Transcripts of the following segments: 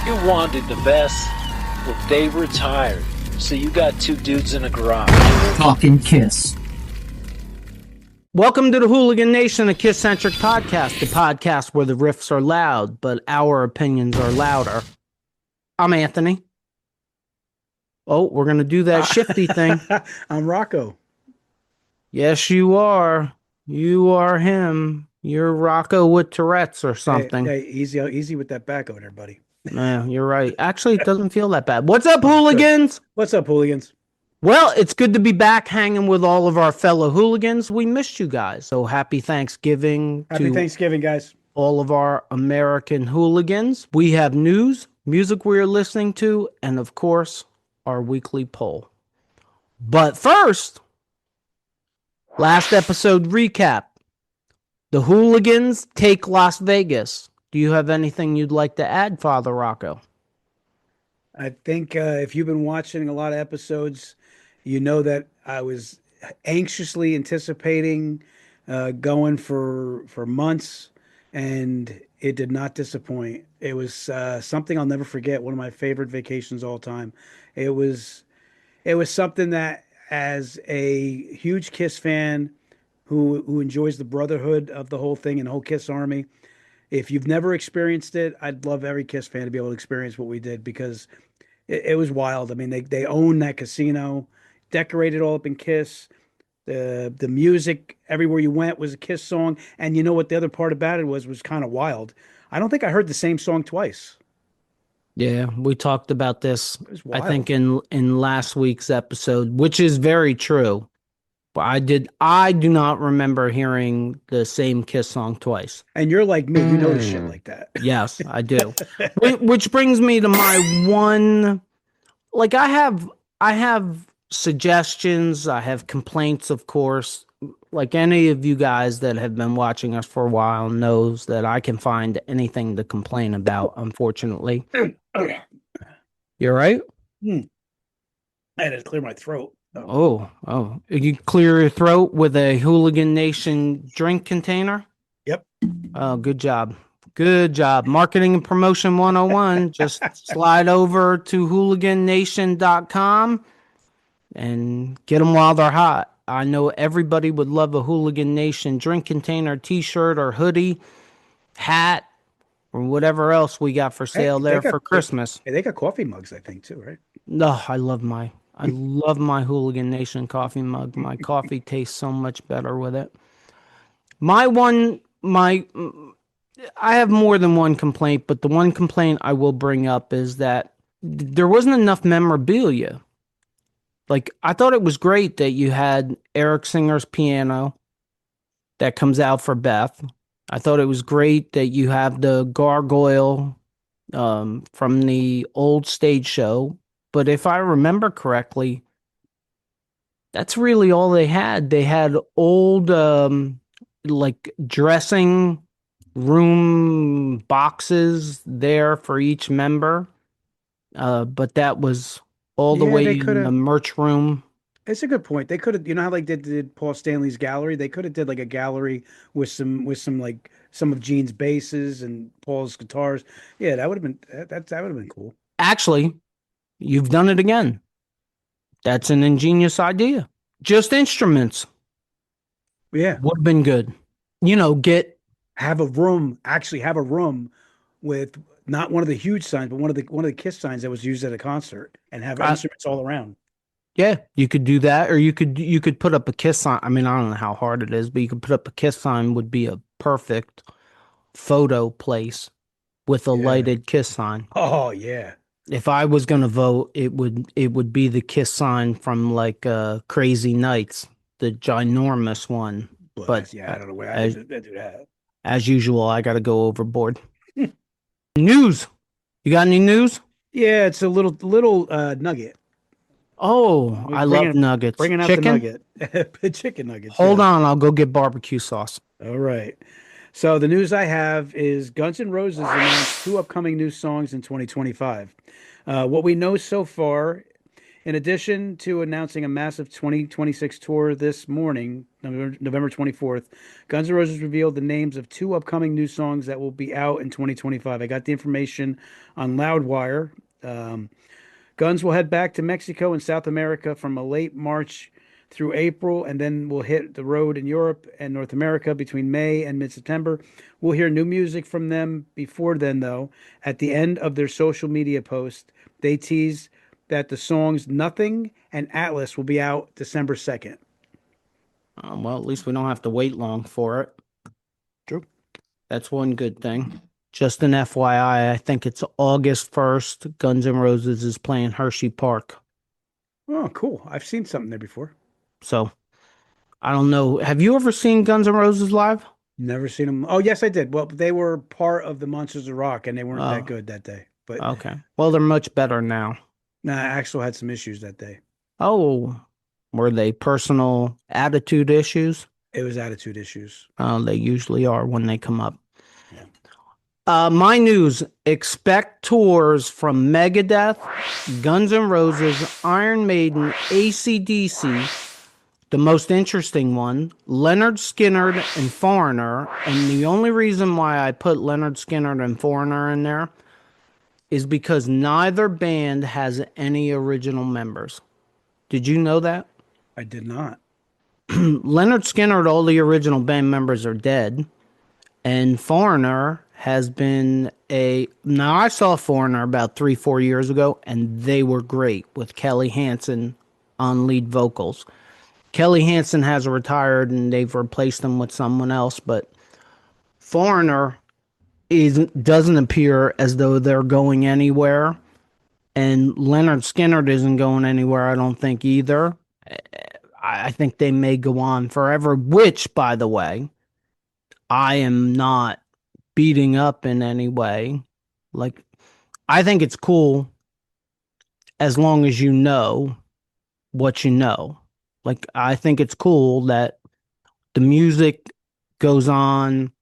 You wanted the best, well, they retired. So you got two dudes in a garage. Talking KISS. Welcome to the Hooligan Nation, a KISS-Centric Podcast, the podcast where the riffs are loud, but our opinions are louder. I'm Anthony. Oh, we're going to do that shifty thing. I'm Rocco. Yes, you are. You are him. You're Rocco with Tourette's or something. Hey, easy with that back over there, buddy. Yeah, you're right. Actually, it doesn't feel that bad. What's up, hooligans? What's up, hooligans? Well, it's good to be back hanging with all of our fellow hooligans. We missed you guys. So happy Thanksgiving. Happy Thanksgiving, guys. All of our American hooligans. We have news, music we're listening to, and of course, our weekly poll. But first, last episode recap. The hooligans take Las Vegas. Do you have anything you'd like to add, Father Rocco? I think if you've been watching a lot of episodes, you know that I was anxiously anticipating going for months, and it did not disappoint. It was something I'll never forget. One of my favorite vacations all time. It was something that, as a huge KISS fan who enjoys the brotherhood of the whole thing and the whole KISS Army, if you've never experienced it, I'd love every KISS fan to be able to experience what we did, because it was wild. I mean, they own that casino, decorated all up in KISS. The music everywhere you went was a KISS song, and you know what the other part about it was kind of wild. I don't think I heard the same song twice. Yeah, we talked about this, I wild. think, in last week's episode, which is very true. But I do not remember hearing the same KISS song twice. And you're like me, you notice shit like that. Yes, I do. Which brings me to my one, like I have suggestions, I have complaints, of course. Like any of you guys that have been watching us for a while knows that I can find anything to complain about, unfortunately. You all right? I had to clear my throat. Oh. You clear your throat with a Hooligan Nation drink container? Yep. Oh, good job. Good job. Marketing and Promotion 101. Just slide over to hooligannation.com and get them while they're hot. I know everybody would love a Hooligan Nation drink container, t-shirt, or hoodie, hat, or whatever else we got for sale for Christmas. They got coffee mugs, I think, too, right? No, I love my Hooligan Nation coffee mug. My coffee tastes so much better with it. I have more than one complaint, but the one complaint I will bring up is that there wasn't enough memorabilia. Like, I thought it was great that you had Eric Singer's piano that comes out for Beth. I thought it was great that you have the gargoyle from the old stage show. But if I remember correctly, that's really all they had. They had old, like, dressing room boxes there for each member. But that was all the way in the merch room. It's a good point. They could have, you know how like they did Paul Stanley's gallery? They could have did like a gallery with some like some of Gene's basses and Paul's guitars. Yeah, that would have been that would have been cool. Actually, you've done it again. That's an ingenious idea. Just instruments. Yeah. Would have been good. You know, have a room with not one of the huge signs, but one of the KISS signs that was used at a concert, and have instruments all around. Yeah, you could do that, or you could put up a KISS sign. I mean, I don't know how hard it is, but you could put up a KISS sign. Would be a perfect photo place with a lighted KISS sign. Oh yeah. If I was gonna vote, it would be the KISS sign from like Crazy Nights, the ginormous one. But yeah, I don't know where I do that. As usual, I got to go overboard. News. You got any news? Yeah, it's a little nugget. Oh, I love nuggets. Bringing out chicken? the nugget. Chicken nuggets. Hold on, I'll go get barbecue sauce. All right. So the news I have is Guns N' Roses announced 2 upcoming new songs in 2025. What we know so far In addition to announcing a massive 2026 tour this morning, November 24th, Guns N' Roses revealed the names of 2 upcoming new songs that will be out in 2025. I got the information on Loudwire. Guns will head back to Mexico and South America from a late March through April, and then we'll hit the road in Europe and North America between May and mid-September. We'll hear new music from them before then, though. At the end of their social media post, they tease that the songs Nothing and Atlas will be out December 2nd. Well, at least we don't have to wait long for it. True. That's one good thing. Just an FYI, I think it's August 1st. Guns N' Roses is playing Hershey Park. Oh, cool. I've seen something there before. So, I don't know. Have you ever seen Guns N' Roses live? Never seen them. Oh, yes, I did. Well, they were part of the Monsters of Rock, and they weren't that good that day. But okay. Well, they're much better now. nah, Axl had some issues that day. Oh, were they personal attitude issues? It was attitude issues. They usually are when they come up. Yeah. My news, expect tours from Megadeth, Guns N' Roses, Iron Maiden, AC/DC. The most interesting one, Leonard Skinner and Foreigner. And the only reason why I put Leonard Skinner and Foreigner in there is because neither band has any original members. Did you know that? I did not. Leonard Skinner, all the original band members are dead. And Foreigner has been now I saw Foreigner about 3-4 years ago, and they were great with Kelly Hansen on lead vocals. Kelly Hansen has retired and they've replaced him with someone else, but Foreigner doesn't appear as though they're going anywhere. And Leonard Skinner isn't going anywhere, I don't think, either. I think they may go on forever, which, by the way, I am not beating up in any way. Like, I think it's cool as long as you know what you know. Like, I think it's cool that the music goes on,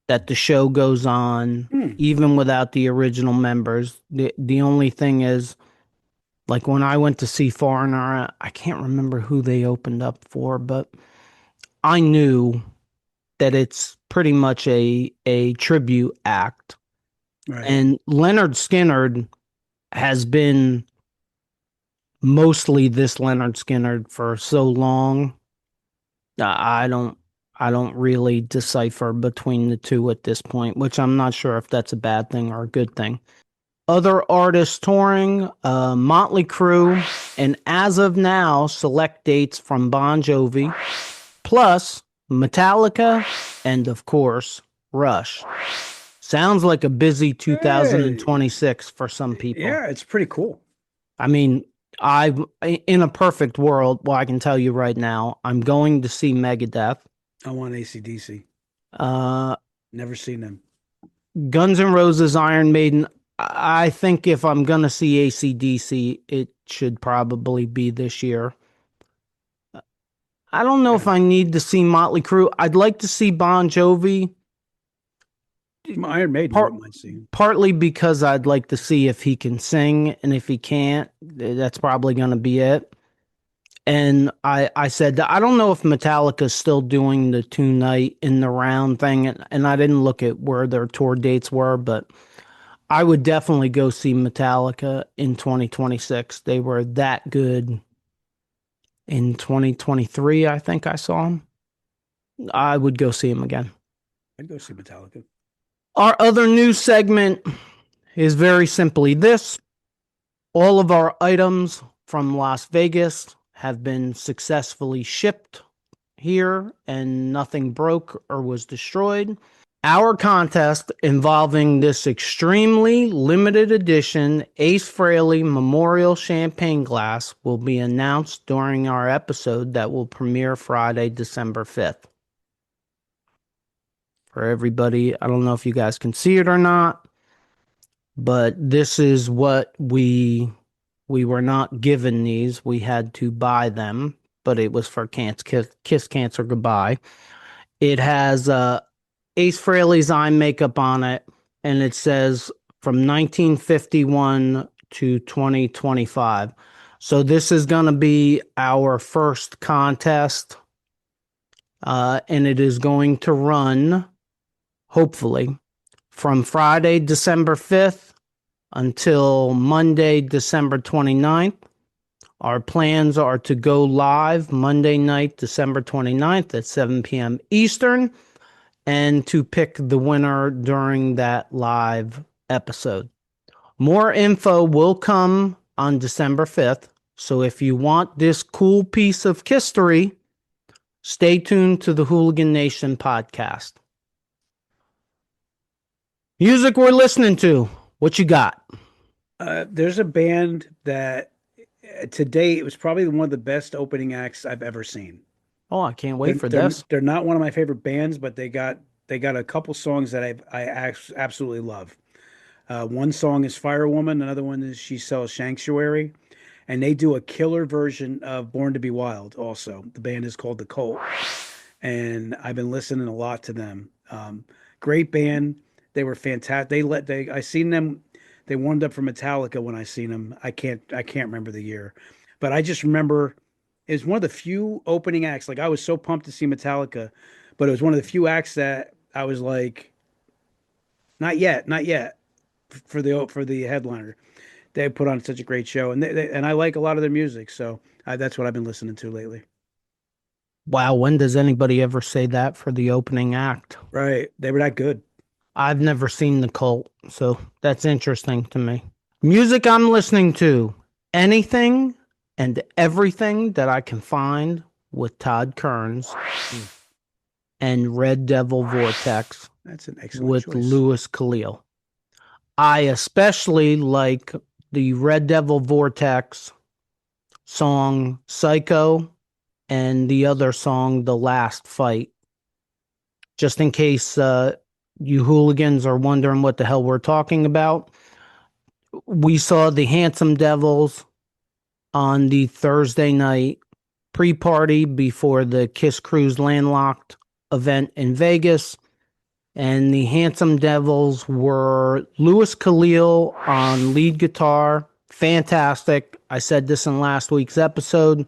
that the show goes on, even without the original members. The only thing is, like, when I went to see Foreigner, I can't remember who they opened up for, but I knew that it's pretty much a tribute act. Right. And Leonard Skinner has been mostly this Leonard Skinner for so long. I don't really decipher between the two at this point, which I'm not sure if that's a bad thing or a good thing. Other artists touring, Motley Crue, and as of now, select dates from Bon Jovi, plus Metallica, and of course, Rush. Sounds like a busy 2026 for some people. Yeah, it's pretty cool. I mean, in a perfect world, well, I can tell you right now, I'm going to see Megadeth. I want AC/DC. Never seen them. Guns N' Roses, Iron Maiden. I think if I'm going to see AC/DC, it should probably be this year. I don't know if I need to see Motley Crue. I'd like to see Bon Jovi. Iron Maiden, I wouldn't mind seeing. Partly because I'd like to see if he can sing, and if he can't, that's probably going to be it. And I said that I don't know if Metallica's still doing the 2-night in the round thing, and I didn't look at where their tour dates were, but I would definitely go see Metallica in 2026. They were that good in 2023, I think I saw them. I would go see them again. I'd go see Metallica. Our other news segment is very simply this. All of our items from Las Vegas have been successfully shipped here, and nothing broke or was destroyed. Our contest involving this extremely limited edition Ace Frehley Memorial Champagne Glass will be announced during our episode that will premiere Friday, December 5th. For everybody, I don't know if you guys can see it or not, but this is what we were not given these. We had to buy them, but it was for Kiss Cancer Goodbye. It has Ace Frehley's eye makeup on it, and it says from 1951 to 2025. So this is going to be our first contest, and it is going to run, hopefully, from Friday, December 5th until Monday, December 29th. Our plans are to go live Monday night, December 29th at 7 p.m. Eastern, and to pick the winner during that live episode. More info will come on December 5th, so if you want this cool piece of history, stay tuned to the Hooligan Nation podcast. Music we're listening to, what you got? There's a band that today it was probably one of the best opening acts I've ever seen. Oh, I can't wait for They're, this. they're not one of my favorite bands, but they got a couple songs that I absolutely love. One song is Firewoman, another one is She Sells Sanctuary, and they do a killer version of Born to Be Wild also. The band is called The Cult, and I've been listening a lot to them. Great band. They were fantastic. I seen them. They warmed up for Metallica when I seen them. I can't remember the year, but I just remember it was one of the few opening acts. Like I was so pumped to see Metallica, but it was one of the few acts that I was like, not yet, for the headliner. They put on such a great show, and and I like a lot of their music, so that's what I've been listening to lately. Wow, when does anybody ever say that for the opening act? Right, they were that good. I've never seen The Cult, so that's interesting to me. Music I'm listening to, anything and everything that I can find with Todd Kerns and Red Devil Vortex That's an excellent with choice. Louis Kalil. I especially like the Red Devil Vortex song Psycho and the other song The Last Fight. Just in case you hooligans are wondering what the hell we're talking about, we saw the Handsome Devils on the Thursday night pre-party before the Kiss Cruise Landlocked event in Vegas. And the Handsome Devils were Louis Kalil on lead guitar. Fantastic. I said this in last week's episode.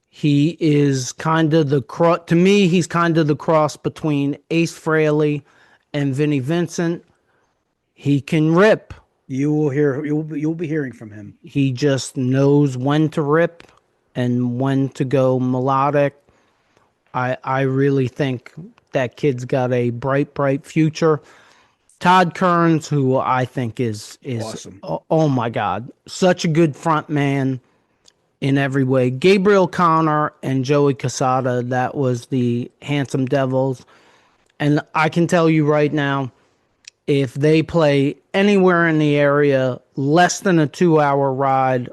He is kind of to me, he's kind of the cross between Ace Frehley and Vinnie Vincent. He can rip. You'll be hearing from him. He just knows when to rip and when to go melodic. I really think that kid's got a bright future. Todd Kerns, who I think is Awesome. Oh my God, such a good front man in every way. Gabriel Connor and Joey Casada, that was the Handsome Devils. And I can tell you right now, if they play anywhere in the area, less than a 2-hour ride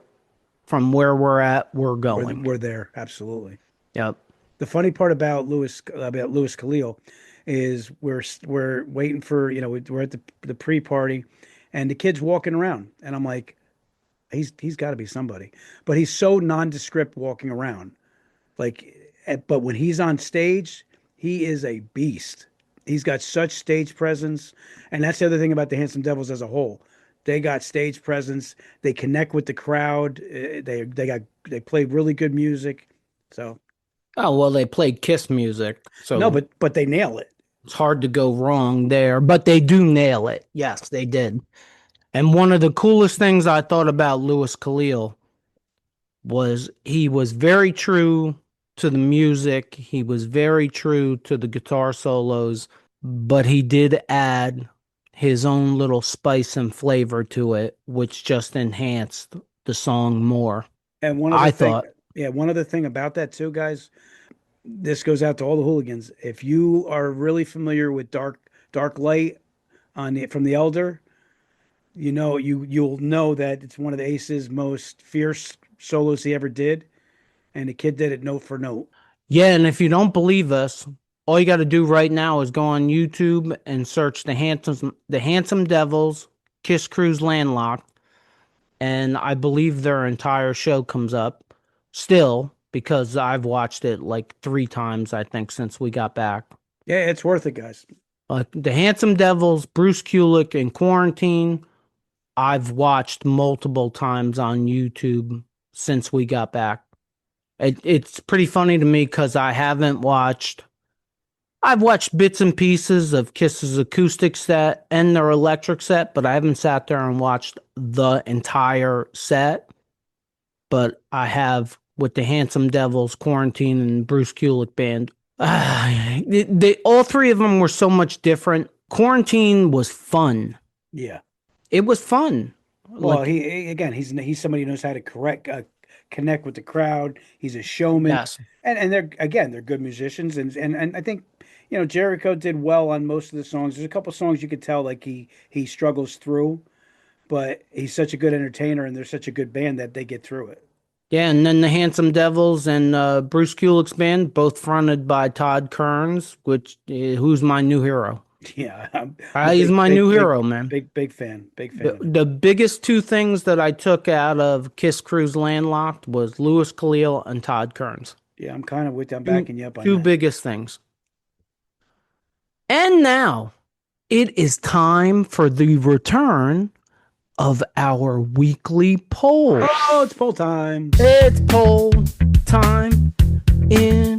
from where we're at, we're going. We're there, absolutely. Yep. The funny part about Louis Kalil is we're waiting for, we're at the pre-party, and the kid's walking around, and I'm like, he's got to be somebody, but he's so nondescript walking around, but when he's on stage, he is a beast. He's got such stage presence, and that's the other thing about the Handsome Devils as a whole. They got stage presence. They connect with the crowd. They play really good music. So. Oh, well, they played Kiss music. So no, but they nail it. It's hard to go wrong there, but they do nail it. Yes, they did. And one of the coolest things I thought about Louis Kalil was he was very true to the music. He was very true to the guitar solos, but he did add his own little spice and flavor to it, which just enhanced the song more. And one other thing about that too, guys, this goes out to all the hooligans. If you are really familiar with Dark Light from the Elder, you'll know that it's one of the Ace's most fierce solos he ever did, and the kid did it note for note. Yeah, and if you don't believe us, all you got to do right now is go on YouTube and search the Handsome Devils Kiss Cruise Landlocked, and I believe their entire show comes up still, because I've watched it like 3 times, I think, since we got back. Yeah, it's worth it, guys. The Handsome Devils, Bruce Kulick in Quarantine, I've watched multiple times on YouTube since we got back. It's pretty funny to me because I've watched bits and pieces of Kiss's acoustic set and their electric set, but I haven't sat there and watched the entire set. But I have with the Handsome Devils, Quarantine, and Bruce Kulick Band. All three of them were so much different. Quarantine was fun. Yeah. It was fun. Well, he's somebody who knows how to connect with the crowd. He's a showman. Yes. And they're good musicians. And I think, Jericho did well on most of the songs. There's a couple songs you could tell like he struggles through, but he's such a good entertainer and they're such a good band that they get through it. Yeah, and then the Handsome Devils and Bruce Kulick's band, both fronted by Todd Kerns, who's my new hero. Yeah, he's my new hero, man. Big fan. The biggest two things that I took out of Kiss Cruise Landlocked was Louis Kalil and Todd Kerns. Yeah, I'm kind of with you. I'm backing you up on two that. biggest things. And now it is time for the return of our weekly poll. Oh, it's poll time. It's poll time in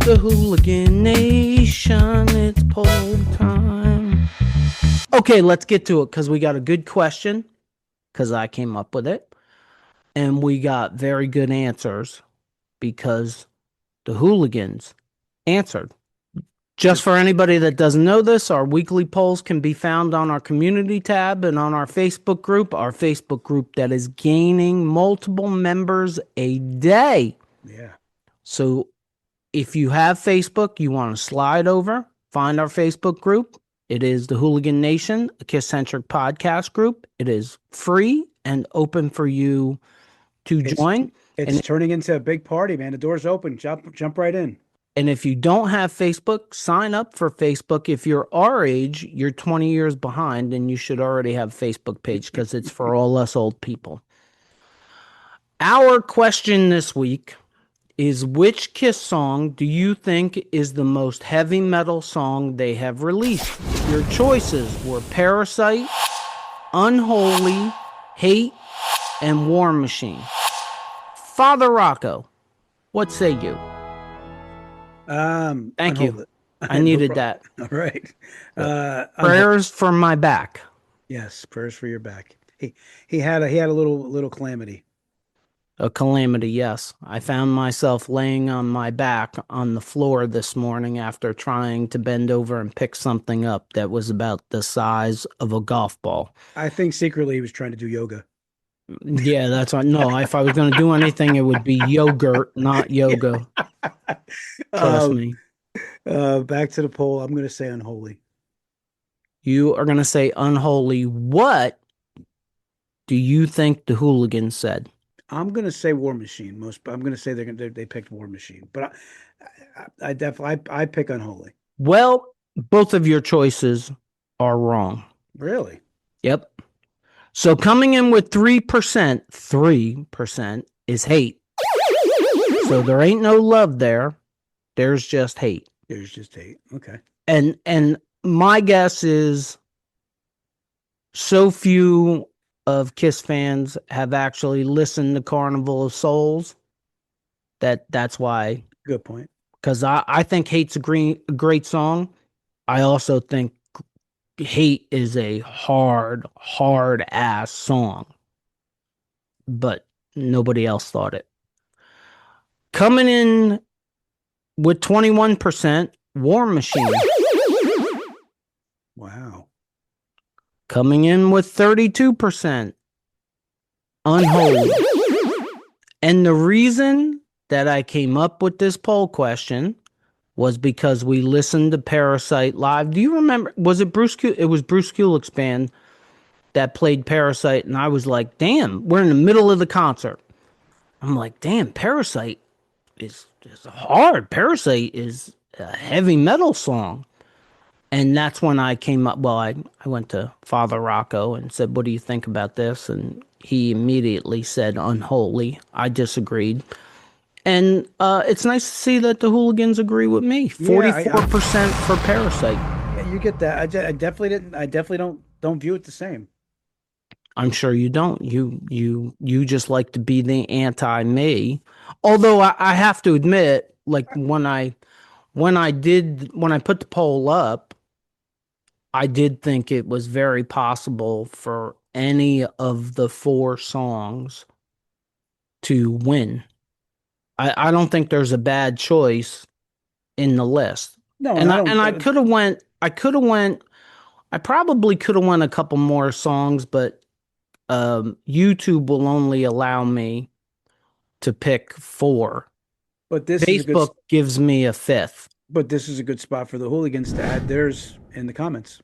the Hooligan Nation. It's poll time. Okay, let's get to it because we got a good question because I came up with it. And we got very good answers because the hooligans answered. Just for anybody that doesn't know this, our weekly polls can be found on our community tab and on our Facebook group that is gaining multiple members a day. Yeah. So if you have Facebook, you want to slide over, find our Facebook group. It is the Hooligan Nation, a KISS-Centric Podcast group. It is free and open for you to join. It's turning into a big party, man. The door's open. Jump right in. And if you don't have Facebook, sign up for Facebook. If you're our age, you're 20 years behind, and you should already have a Facebook page because it's for all us old people. Our question this week is, which Kiss song do you think is the most heavy metal song they have released? Your choices were Parasite, Unholy, Hate, and War Machine. Father Rocco, what say you? Thank you. I needed that. All right. Prayers for my back. Yes, prayers for your back. He had a little calamity. A calamity, yes. I found myself laying on my back on the floor this morning after trying to bend over and pick something up that was about the size of a golf ball. I think secretly he was trying to do yoga. Yeah, that's right. No, if I was going to do anything, it would be yogurt, not yoga. Trust me. Back to the poll. I'm going to say Unholy. You are going to say Unholy. What do you think the hooligans said? I'm going to say War Machine. I'm going to say they picked War Machine, but I definitely pick Unholy. Well, both of your choices are wrong. Really? Yep. So coming in with 3% is Hate. So there ain't no love there. There's just hate. There's just hate. Okay. And my guess is so few of Kiss fans have actually listened to Carnival of Souls that's why. Good point. Because I think Hate's a great song. I also think Hate is a hard ass song. But nobody else thought it. Coming in with 21%, War Machine. Wow. Coming in with 32%, Unholy. And the reason that I came up with this poll question was because we listened to Parasite live. Do you remember? Was it Bruce? It was Bruce Kulick's band that played Parasite, and I was like, "Damn, we're in the middle of the concert." I'm like, "Damn, Parasite is hard. Parasite is a heavy metal song." And that's when I came up. Well, I went to Father Rocco and said, "What do you think about this?" And he immediately said, "Unholy." I disagreed. And it's nice to see that the hooligans agree with me. 44% for Parasite. Yeah, you get that. I definitely didn't. I definitely don't view it the same. I'm sure you don't. You just like to be the anti me. Although I have to admit, like when I put the poll up, I did think it was very possible for any of the four songs to win. I don't think there's a bad choice in the list. No, and And I don't. I probably could have went a couple more songs, but YouTube will only allow me to pick four. But this is a good. Facebook gives me a fifth. But this is a good spot for the hooligans to add theirs in the comments.